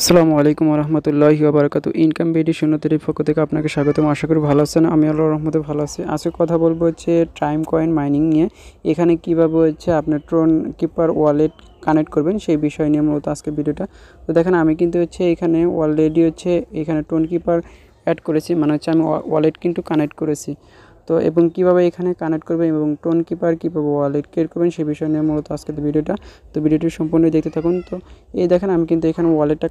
আসসালামু আলাইকুম রহমতুল্লাহি ওয়াবারাকাতু। ইনকাম বিডি শূন্যতির পক্ষ থেকে আপনাকে স্বাগতম। আশা করি ভালো আছেন। আমি আল্লাহর রহমতে ভালো আছি। আজকে কথা বলবো হচ্ছে টাইম কয়েন মাইনিং নিয়ে। এখানে কিভাবে হচ্ছে আপনার ট্রোন কিপার ওয়ালেট কানেক্ট করবেন সেই বিষয় নিয়ে মূলত আজকে ভিডিওটা। তো দেখেন আমি কিন্তু হচ্ছে এখানে অলরেডি হচ্ছে এখানে ট্রোন কিপার অ্যাড করেছি, মানে হচ্ছে আমি ওয়ালেট কিন্তু কানেক্ট করেছি। তো এবং কিভাবে এখানে কানেক্ট করবেন এবং টোন কিপার কীভাবে ওয়ালেট ক্রিয়েট করবেন সেই বিষয় নিয়ে মূলত আজকের ভিডিওটা। তো ভিডিওটি সম্পূর্ণ দেখতে থাকুন। তো এই দেখেন আমি কিন্তু এখানে ওয়ালেটটা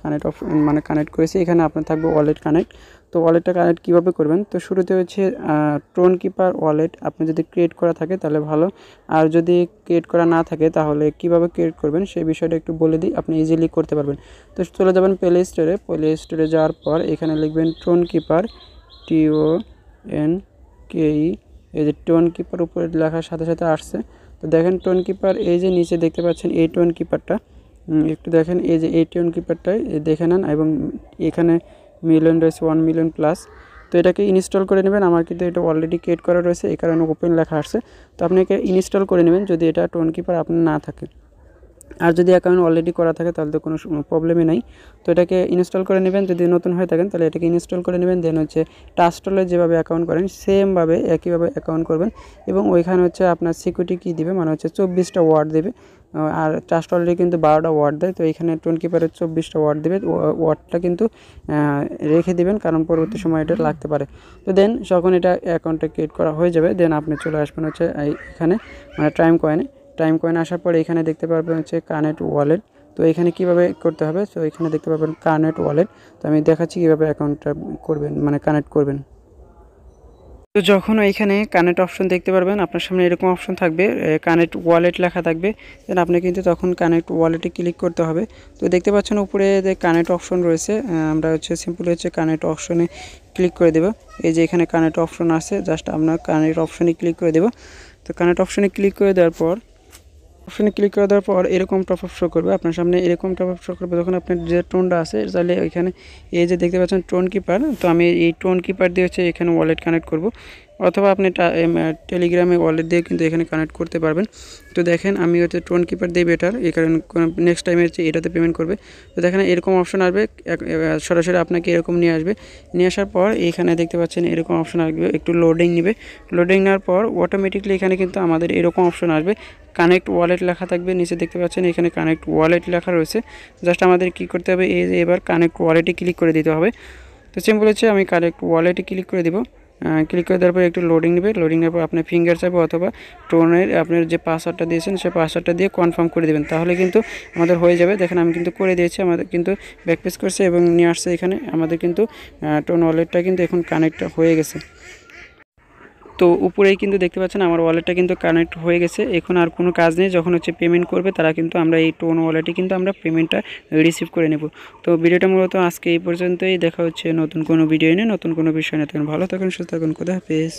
কানেক্ট করেছি। এখানে আপনার থাকবে ওয়ালেট কানেক্ট। তো ওয়ালেটটা কানেক্ট কীভাবে করবেন, তো শুরুতে হচ্ছে টোন কিপার ওয়ালেট আপনি যদি ক্রিয়েট করা থাকে তাহলে ভালো, আর যদি ক্রিয়েট করা না থাকে তাহলে কিভাবে ক্রিয়েট করবেন সেই বিষয়টা একটু বলে দিই, আপনি ইজিলি করতে পারবেন। তো চলে যাবেন প্লে স্টোরে যাওয়ার পর এখানে লিখবেন টোন কিপার, TONKE। এই যে টোন কিপার উপরে লেখার সাথে সাথে আসছে। তো দেখেন টোন কিপার এই যে নিচে দেখতে পাচ্ছেন এই টোন কিপারটা, একটু দেখেন এই যে এই টোন কিপারটাই দেখে নেন, এবং এখানে মিলিয়ন রয়েছে 1 মিলিয়ন প্লাস। তো এটাকে ইনস্টল করে নেবেন। আমার কিন্তু এটা অলরেডি ক্রিয়েট করা রয়েছে, এই কারণে ওপেন লেখা আসছে। তো আপনি একে ইনস্টল করে নেবেন যদি এটা টোন কিপার আপনার না থাকে। আর যদি অ্যাকাউন্ট অলরেডি করা থাকে তাহলে তো কোনো প্রবলেমই নাই। তো এটাকে ইনস্টল করে নেবেন। যদি নতুন হয়ে থাকেন তাহলে এটাকে ইনস্টল করে নেবেন। দেন হচ্ছে ট্রাস্টলে যেভাবে অ্যাকাউন্ট করেন সেমভাবে একইভাবে অ্যাকাউন্ট করবেন, এবং ওইখানে হচ্ছে আপনার সিকিউরিটি কী দিবে, মানে হচ্ছে 24টা ওয়ার্ড দেবে। আর ট্রাস্টলে কিন্তু 12টা ওয়ার্ড দেয়। তো এখানে টোন কিপারের 24টা ওয়ার্ড দেবে। ওয়ার্ডটা কিন্তু রেখে দিবেন, কারণ পরবর্তী সময় এটা লাগতে পারে। তো দেন যখন এটা অ্যাকাউন্টটা ক্রিয়েট করা হয়ে যাবে দেন আপনি চলে আসবেন হচ্ছে এখানে, মানে টাইম কয়েন আসার পরে এখানে দেখতে পারবেন হচ্ছে কানেক্ট ওয়ালেট। তো এখানে কিভাবে করতে হবে, তো এখানে দেখতে পাবেন কানেক্ট ওয়ালেট। তো আমি দেখাচ্ছি কীভাবে অ্যাকাউন্টটা করবেন, মানে কানেক্ট করবেন। তো যখন এখানে কানেক্ট অপশন দেখতে পারবেন আপনার সামনে এরকম অপশন থাকবে, কানেক্ট ওয়ালেট লেখা থাকবে। দেন আপনি কিন্তু তখন কানেক্ট ওয়ালেটে ক্লিক করতে হবে। তো দেখতে পাচ্ছেন উপরে যে কানেক্ট অপশন রয়েছে, আমরা হচ্ছে সিম্পলি হচ্ছে কানেক্ট অপশনে ক্লিক করে দেব। এই যে এখানে কানেক্ট অপশন আছে, জাস্ট আমরা কানেক্ট অপশনে ক্লিক করে দেব। তো কানেক্ট অপশনে ক্লিক করে দেওয়ার পর এরকম টপ আপ শো করবে আপনার সামনে, এরকম টপ আপ শো করবে যখন আপনার যে টোনটা আছে। তাহলে এখানে এই যে দেখতে পাচ্ছেন টোন কিপার, তো আমি এই টোন কিপার দিয়ে হচ্ছে এখানে ওয়ালেট কানেক্ট করব, অথবা আপনি টেলিগ্রামে ওয়ালেট দিয়ে কিন্তু এখানে কানেক্ট করতে পারবেন। তো দেখেন আমি হচ্ছে টোন কিপার দিয়ে বেটার, এই কারণে নেক্সট টাইমে হচ্ছে এটাতে পেমেন্ট করবে। তো দেখেন এরকম অপশন আসবে, সরাসরি আপনাকে এরকম নিয়ে আসবে। নিয়ে আসার পর এখানে দেখতে পাচ্ছেন এরকম অপশন আসবে, একটু লোডিং নেবে। লোডিং নেওয়ার পর অটোমেটিকলি এখানে কিন্তু আমাদের এরকম অপশন আসবে, কানেক্ট ওয়ালেট লেখা থাকবে। নিচে দেখতে পাচ্ছেন এখানে কানেক্ট ওয়ালেট লেখা রয়েছে। জাস্ট আমাদের কি করতে হবে, এই যে এবার কানেক্ট ওয়ালেটে ক্লিক করে দিতে হবে। তো সিম্পল হচ্ছে আমি কানেক্ট ওয়ালেটে ক্লিক করে দিব। ক্লিক করে দেওয়ার পর একটু লোডিং নেবে। লোডিং নেওয়ার পর আপনার ফিঙ্গার চাপে অথবা টোনের আপনার যে পাসওয়ার্ডটা দিয়েছেন সেই পাসওয়ার্ডটা দিয়ে কনফার্ম করে দেবেন, তাহলে কিন্তু আমাদের হয়ে যাবে। দেখেন আমি কিন্তু করে দিয়েছি, আমাদের কিন্তু ব্যাকপেজ করছে এবং নিয়ে আসছে এখানে। আমাদের কিন্তু টোন ওয়ালেটটা কিন্তু এখন কানেক্ট হয়ে গেছে। তো উপরেই কিন্তু দেখতে পাচ্ছেন আমার ওয়ালেটটা কিন্তু কানেক্ট হয়ে গেছে। এখন আর কোনো কাজ নেই, যখন হচ্ছে পেমেন্ট করবে তারা কিন্তু আমরা এই টোন ওয়ালেটে কিন্তু আমরা পেমেন্টটা রিসিভ করে নেব। তো ভিডিওটা মূলত আজকে এই পর্যন্তই। দেখা হচ্ছে নতুন কোনো ভিডিও নিয়ে, নতুন কোনো বিষয় নিয়ে। তখন ভালো থাকুন, সুস্থ থাকুন, খোদা হাফেজ।